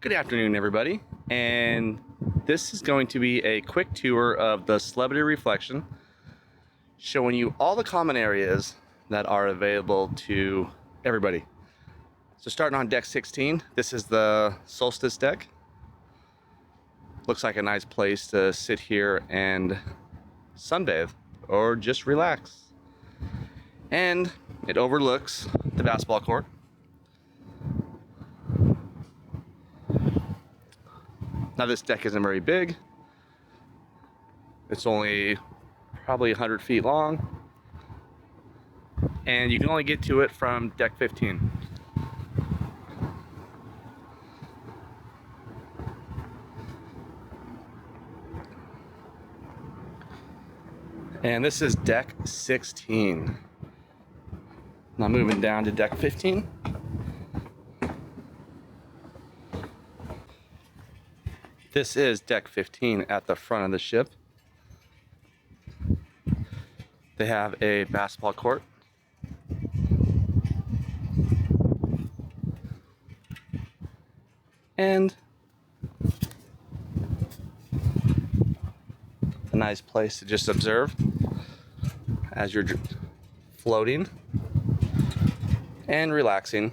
Good afternoon, everybody, and this is going to be a quick tour of the Celebrity Reflection, showing you all the common areas that are available to everybody. So starting on deck 16, this is the Solstice deck. Looks like a nice place to sit here and sunbathe or just relax. And it overlooks the basketball court. Now this deck isn't very big. It's only probably 100 feet long. And you can only get to it from deck 15. And this is deck 16. Now moving down to deck 15. This is deck 15 at the front of the ship. They have a basketball court. And a nice place to just observe as you're floating and relaxing.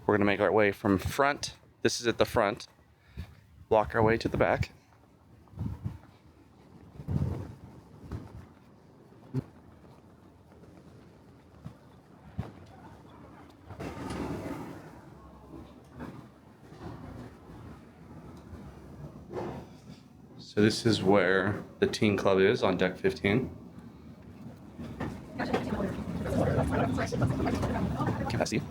We're gonna make our way from front. This is at the front. Walk our way to the back. So this is where the teen club is on deck 15. Capacity.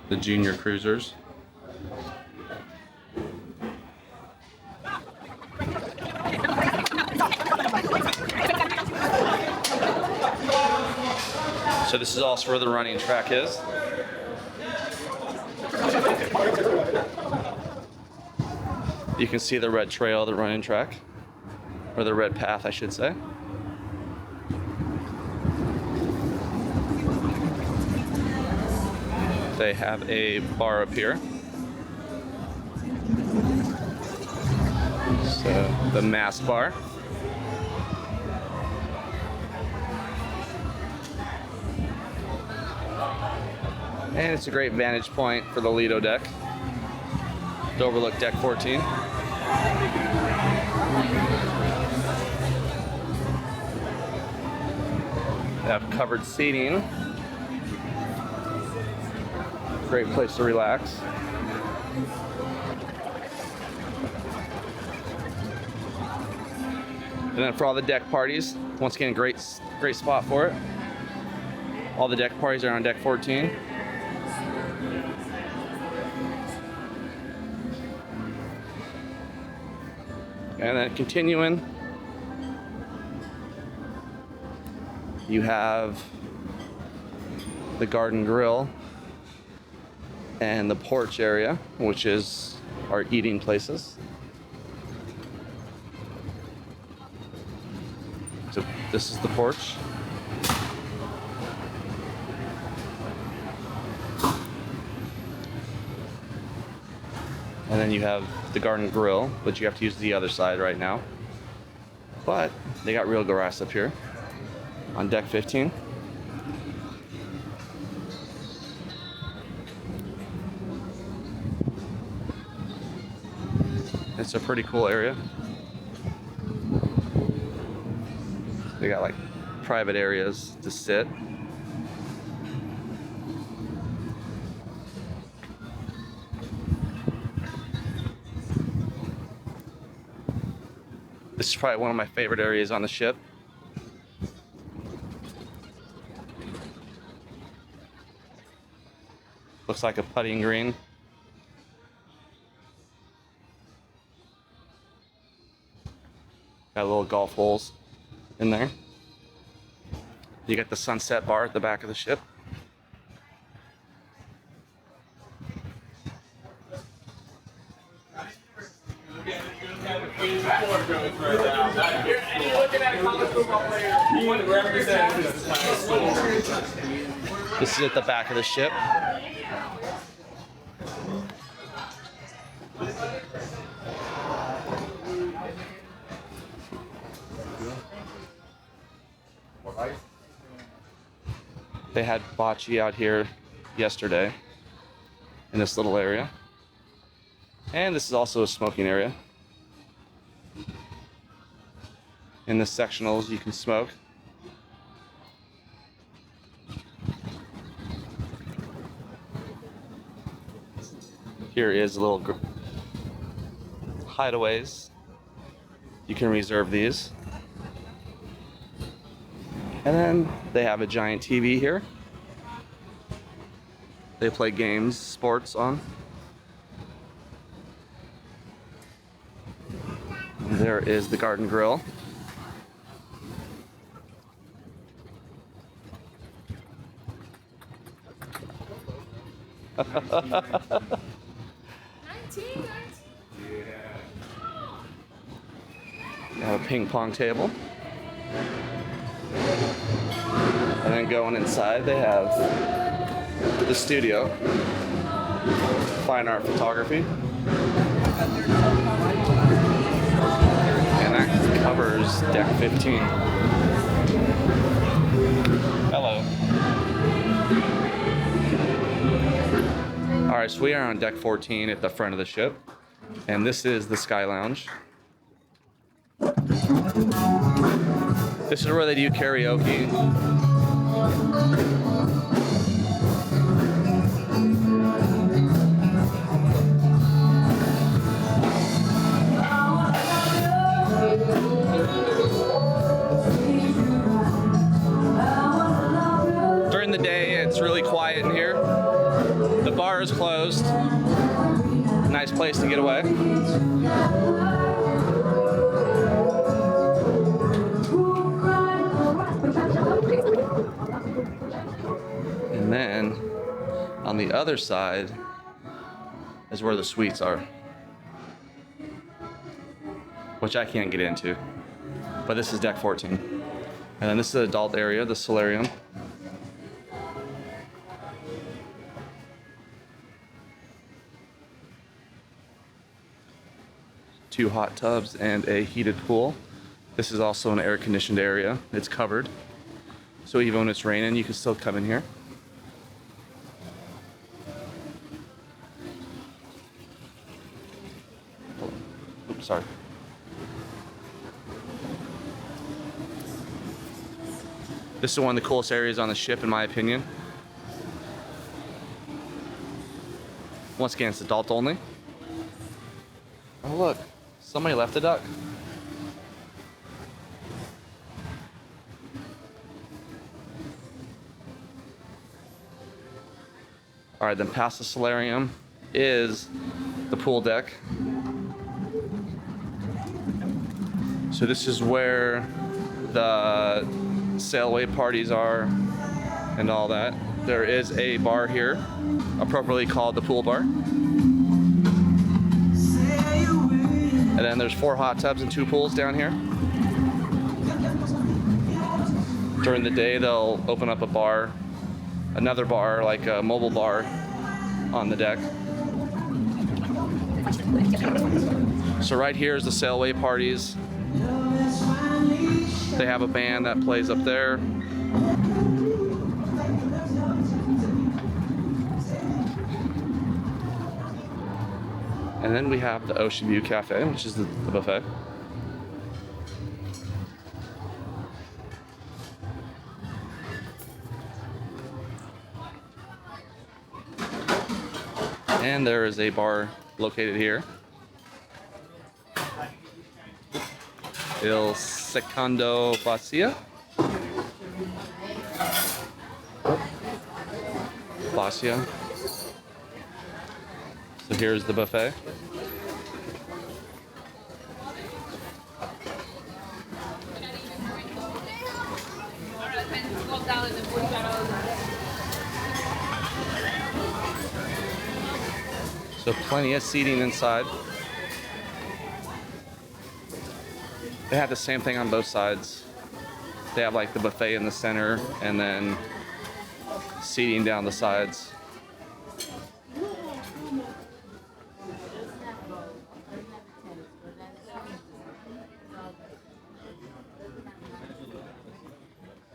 The junior cruisers. So this is also where the running track is. You can see the red trail, the running track, or the red path, I should say. They have a bar up here. So the mass bar. And it's a great vantage point for the Lido deck to overlook deck 14. They have covered seating. Great place to relax. And then for all the deck parties, once again, great spot for it. All the deck parties are on deck 14. And then continuing, you have the garden grill and the porch area, which is our eating places. So this is the porch. And then you have the garden grill, but you have to use the other side right now. But they got real grass up here on deck 15. It's a pretty cool area. They got like private areas to sit. This is probably one of my favorite areas on the ship. Looks like a putting green. Got little golf holes in there. You got the sunset bar at the back of the ship. You're looking at a college football player. This is at the back of the ship. They had bocce out here yesterday in this little area. And this is also a smoking area. In the sectionals, you can smoke. Here is a little hideaways. You can reserve these. And then they have a giant TV here. They play games, sports on. And there is the garden grill. They have a ping pong table. And then going inside, they have the studio, fine art photography. And that covers deck 15. Hello. All right, so we are on deck 14 at the front of the ship, and this is the Sky Lounge. This is where they do karaoke. During the day, it's really quiet in here. The bar is closed. Nice place to get away. And then on the other side is where the suites are, which I can't get into. But this is deck 14. And then this is the adult area, the solarium. Two hot tubs and a heated pool. This is also an air-conditioned area. It's covered, so even when it's raining, you can still come in here. Oops, sorry. This is one of the coolest areas on the ship, in my opinion. Once again, it's adult only. Oh look, somebody left a duck. All right, then past the solarium is the pool deck. So this is where the sailaway parties are and all that. There is a bar here, appropriately called the pool bar. And then there's 4 hot tubs and 2 pools down here. During the day, they'll open up a bar, another bar, like a mobile bar on the deck. So right here is the sailaway parties. They have a band that plays up there. And then we have the Ocean View Cafe, which is the buffet. And there is a bar located here. Il Secondo Bacia. Bacia. So here's the buffet. So plenty of seating inside. They have the same thing on both sides. They have like the buffet in the center and then seating down the sides.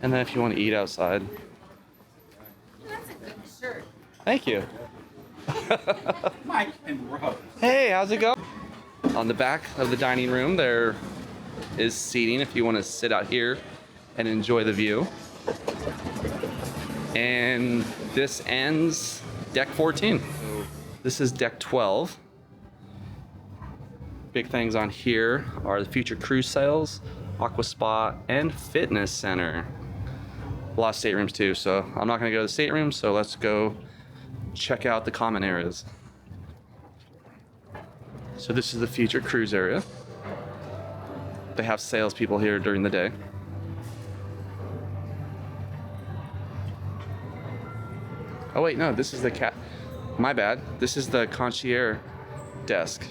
And then if you want to eat outside. That's a good shirt. Thank you. Mike and Rose. Hey, how's it going? On the back of the dining room, there is seating if you want to sit out here and enjoy the view. And this ends deck 14. This is deck 12. Big things on here are the future cruise sails, aqua spa, and fitness center. A lot of staterooms too, so I'm not gonna go to the staterooms, so let's go check out the common areas. So this is the future cruise area. They have salespeople here during the day. Oh wait, no, this is the cat. My bad. This is the concierge desk.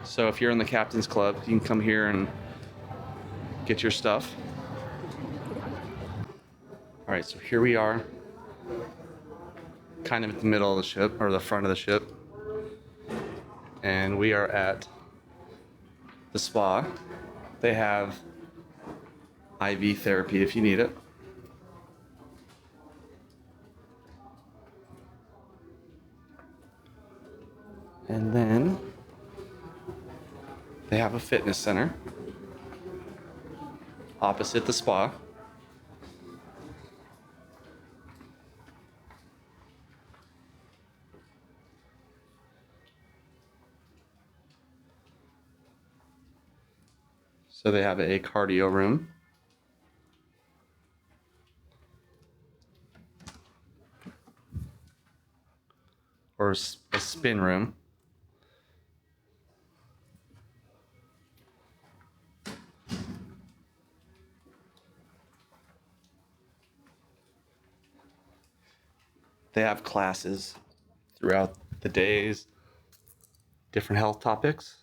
So if you're in the captain's club, you can come here and get your stuff. All right, so here we are, kind of at the middle of the ship, or the front of the ship. And we are at the spa. They have IV therapy if you need it. And then they have a fitness center opposite the spa. So they have a cardio room. Or a spin room. They have classes throughout the days, different health topics.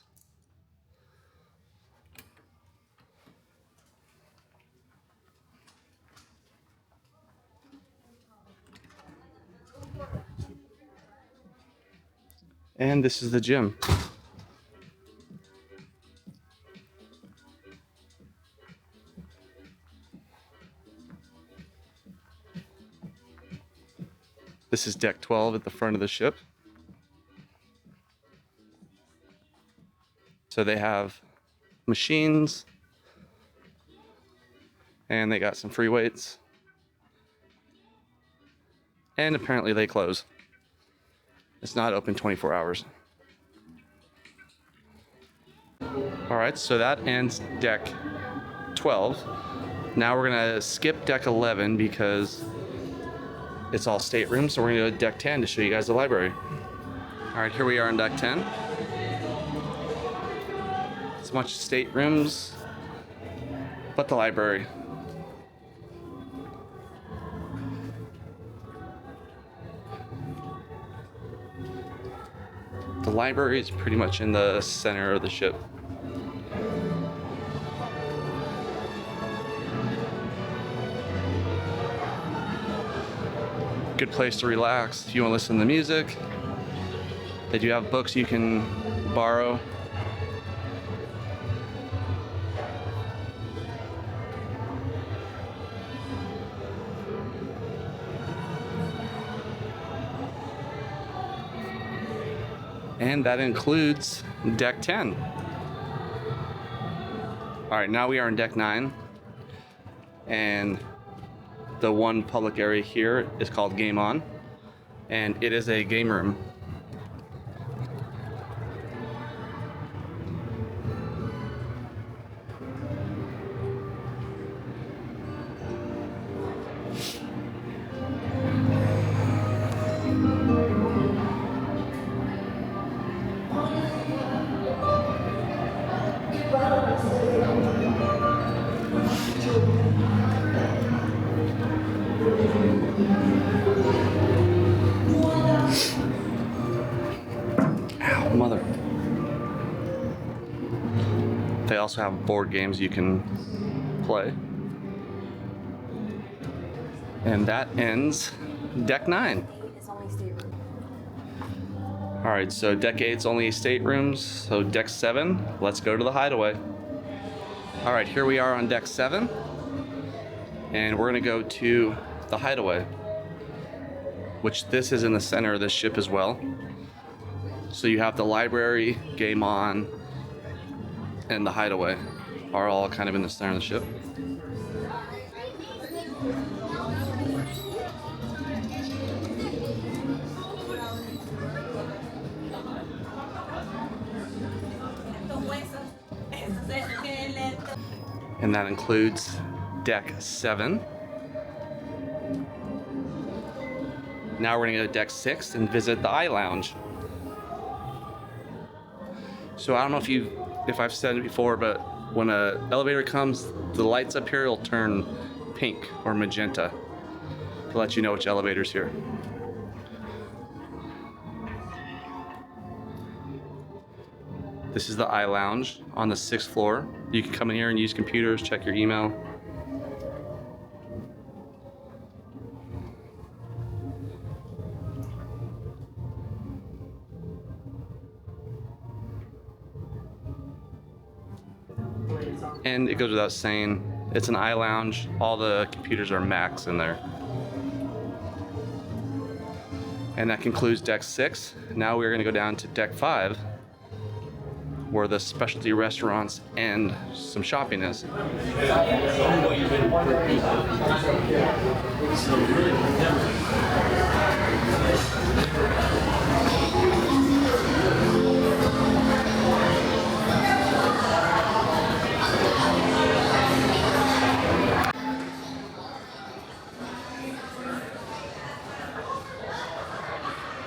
And this is the gym. This is deck 12 at the front of the ship. So they have machines and they got some free weights. And apparently they close. It's not open 24 hours. All right, so that ends deck 12. Now we're gonna skip deck 11 because it's all staterooms, so we're gonna go to deck 10 to show you guys the library. All right, here we are on deck 10. It's a bunch of staterooms, but the library. The library is pretty much in the center of the ship. Good place to relax if you want to listen to the music. They do have books you can borrow. And that includes deck 10. All right, now we are on deck 9. And the one public area here is called Game On. And it is a game room. Ow, mother. They also have board games you can play. And that ends deck 9. It's only stateroom. All right, so deck 8's only staterooms. So deck 7, let's go to the hideaway. All right, here we are on deck 7. And we're gonna go to the hideaway, which this is in the center of this ship as well. So you have the library, game on, and the hideaway are all kind of in the center of the ship. And that includes deck 7. Now we're gonna go to deck 6 and visit the eye lounge. So I don't know if I've said it before, but when an elevator comes, the lights up here will turn pink or magenta to let you know which elevator's here. This is the eye lounge on the 6th floor. You can come in here and use computers, check your email. And it goes without saying, it's an eye lounge. All the computers are Macs in there. And that concludes deck 6. Now we're gonna go down to deck 5, where the specialty restaurants and some shopping is.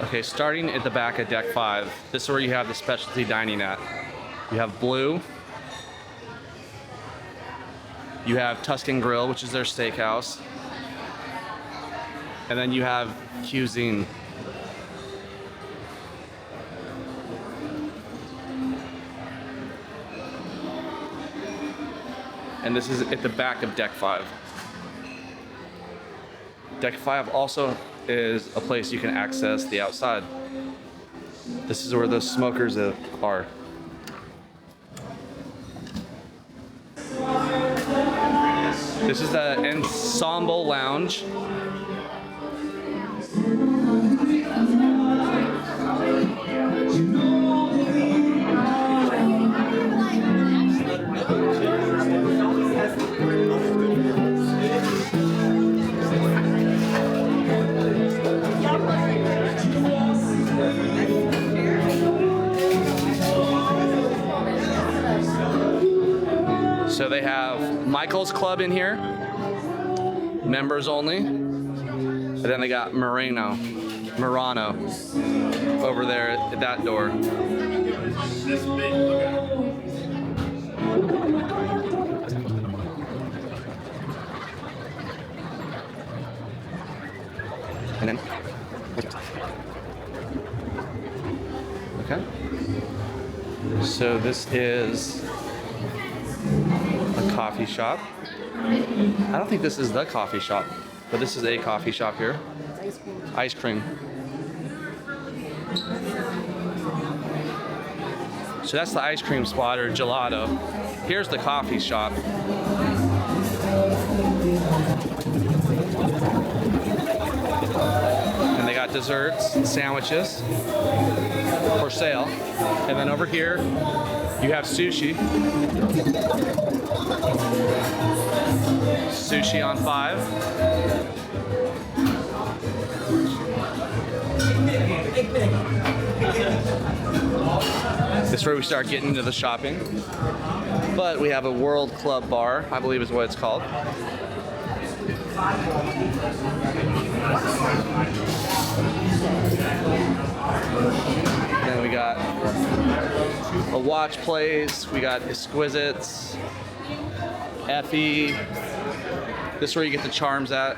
Okay, starting at the back of deck 5, this is where you have the specialty dining at. You have Blue. You have Tuscan Grill, which is their steakhouse. And then you have Cuisine. And this is at the back of deck 5. Deck 5 also is a place you can access the outside. This is where the smokers are. This is the Ensemble Lounge. So they have Michael's Club in here, members only. And then they got Murano over there at that door. And then, okay. So this is a coffee shop. I don't think this is the coffee shop, but this is a coffee shop here. Ice cream. Ice cream. So that's the ice cream spot or gelato. Here's the coffee shop. And they got desserts and sandwiches for sale. And then over here, you have sushi. Sushi on 5. This is where we start getting into the shopping. But we have a World Club bar, I believe is what it's called. Then we got a watch place, we got Exquisites, Effie. This is where you get the charms at.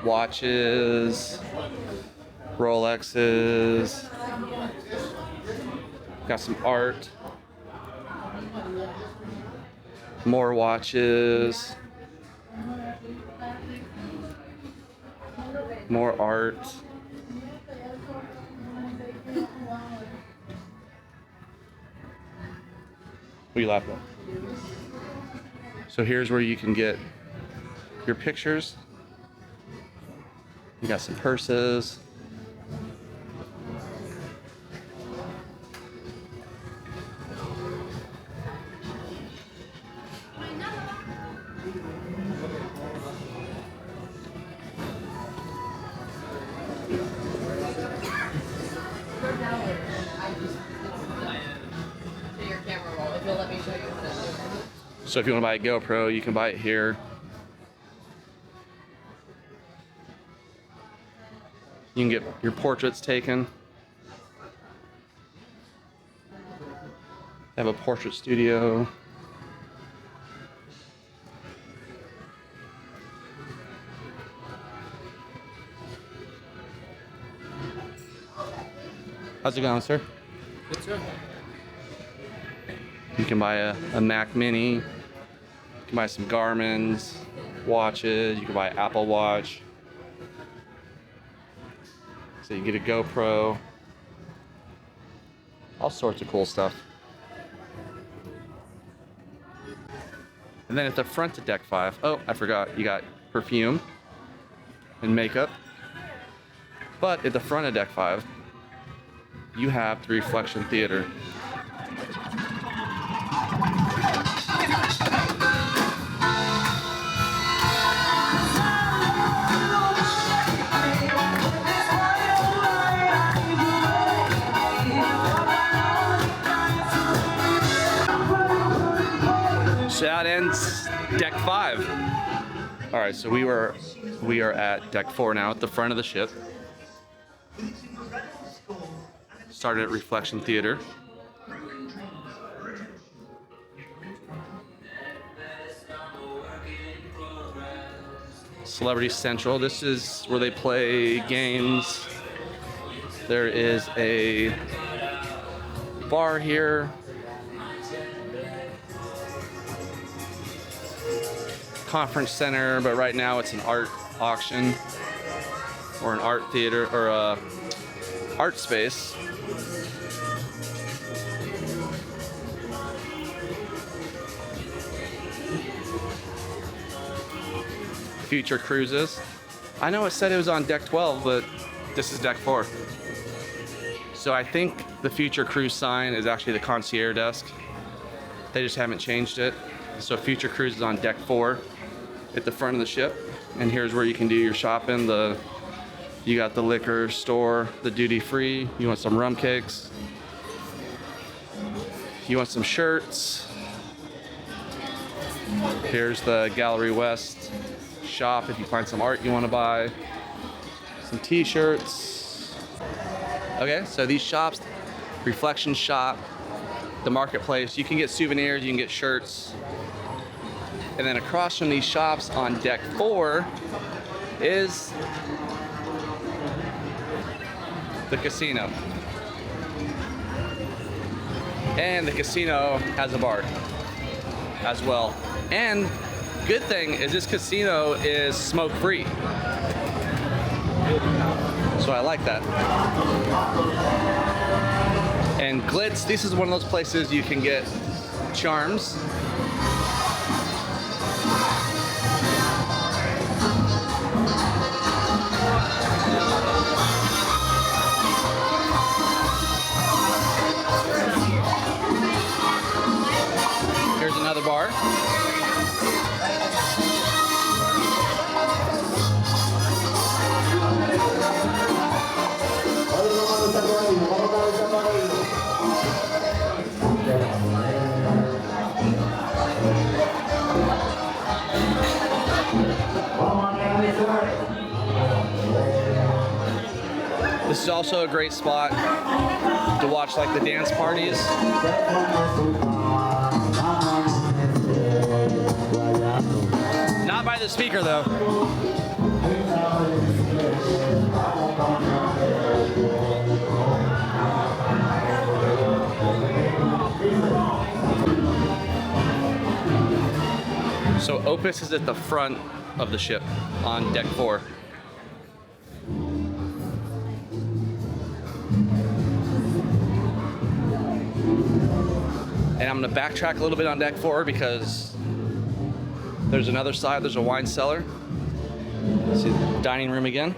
Watches, Rolexes, got some art. More watches. More art. What are you laughing at? So here's where you can get your pictures. You got some purses. So if you want to buy a GoPro, you can buy it here. You can get your portraits taken. They have a portrait studio. How's it going, sir? Good, sir. You can buy a Mac Mini. You can buy some Garmin's watches. You can buy an Apple Watch. So you get a GoPro. All sorts of cool stuff. And then at the front of Deck 5, oh, I forgot, you got perfume and makeup. But at the front of Deck 5, you have the Reflection Theater. So that ends Deck 5. All right, so we are at Deck 4 now at the front of the ship. Started at Reflection Theater. Celebrity Central. This is where they play games. There is a bar here. Conference center, but right now it's an art auction or an art theater or a art space. Future Cruises. I know it said it was on Deck 12, but this is Deck 4. So I think the Future Cruise sign is actually the concierge desk. They just haven't changed it. So Future Cruise is on Deck 4 at the front of the ship. And here's where you can do your shopping. You got the liquor store, the duty free. You want some rum cakes. You want some shirts. Here's the Gallery West shop if you find some art you want to buy. Some t-shirts. Okay, so these shops, Reflection Shop, the Marketplace, you can get souvenirs, you can get shirts. And then across from these shops on Deck 4 is the casino. And the casino has a bar as well. And good thing is this casino is smoke free. So I like that. And Glitz, this is one of those places you can get charms. Here's another bar. This is also a great spot to watch like the dance parties. Not by the speaker though. Opus is at the front of the ship on deck 4. And I'm gonna backtrack a little bit on deck 4 because there's another side, there's a wine cellar. See the dining room again.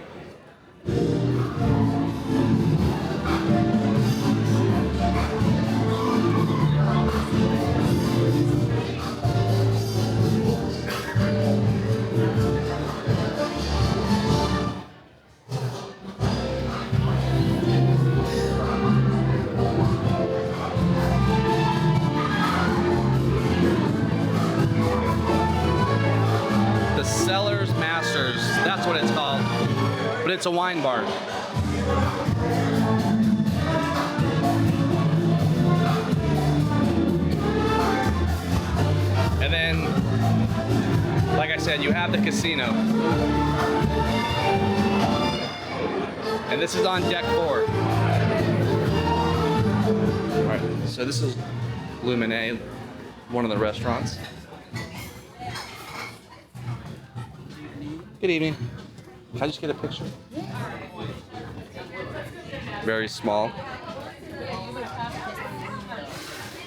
The Cellars Masters, that's what it's called, but it's a wine bar. And then, like I said, you have the casino. And this is on deck 4. All right, so this is Lumine, one of the restaurants. Good evening. Can I just get a picture? Very small.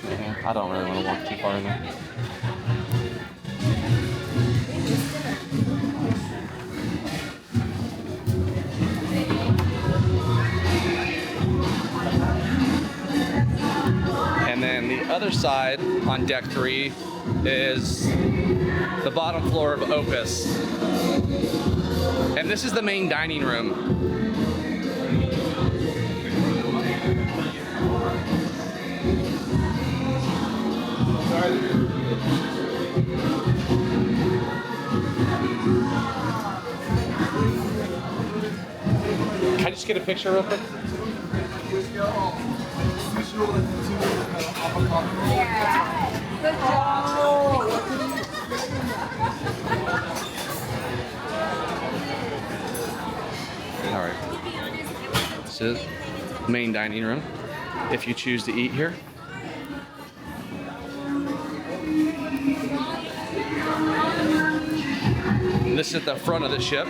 Yeah, I don't really want to walk too far in there. And then the other side on deck 3 is the bottom floor of Opus. And this is the main dining room. Can I just get a picture real quick? Good job. All right. This is main dining room, if you choose to eat here. And this is the front of the ship.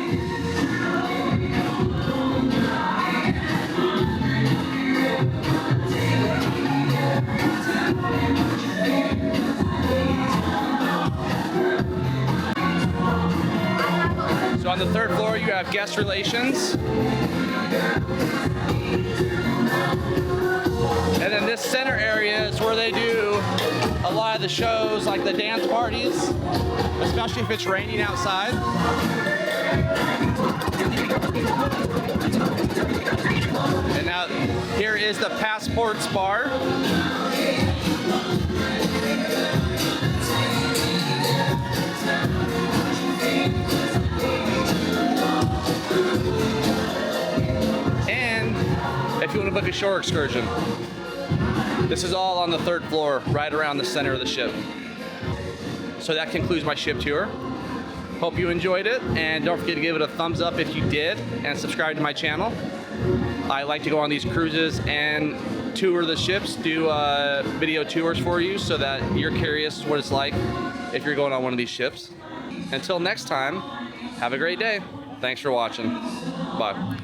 So on the 3rd floor, you have guest relations. And then this center area is where they do a lot of the shows, like the dance parties, especially if it's raining outside. And now here is the Passports Bar. And if you want to book a shore excursion, this is all on the 3rd floor, right around the center of the ship. So that concludes my ship tour. Hope you enjoyed it, and don't forget to give it a thumbs up if you did, and subscribe to my channel. I like to go on these cruises and tour the ships, do video tours for you so that you're curious what it's like if you're going on one of these ships. Until next time, have a great day. Thanks for watching. Bye.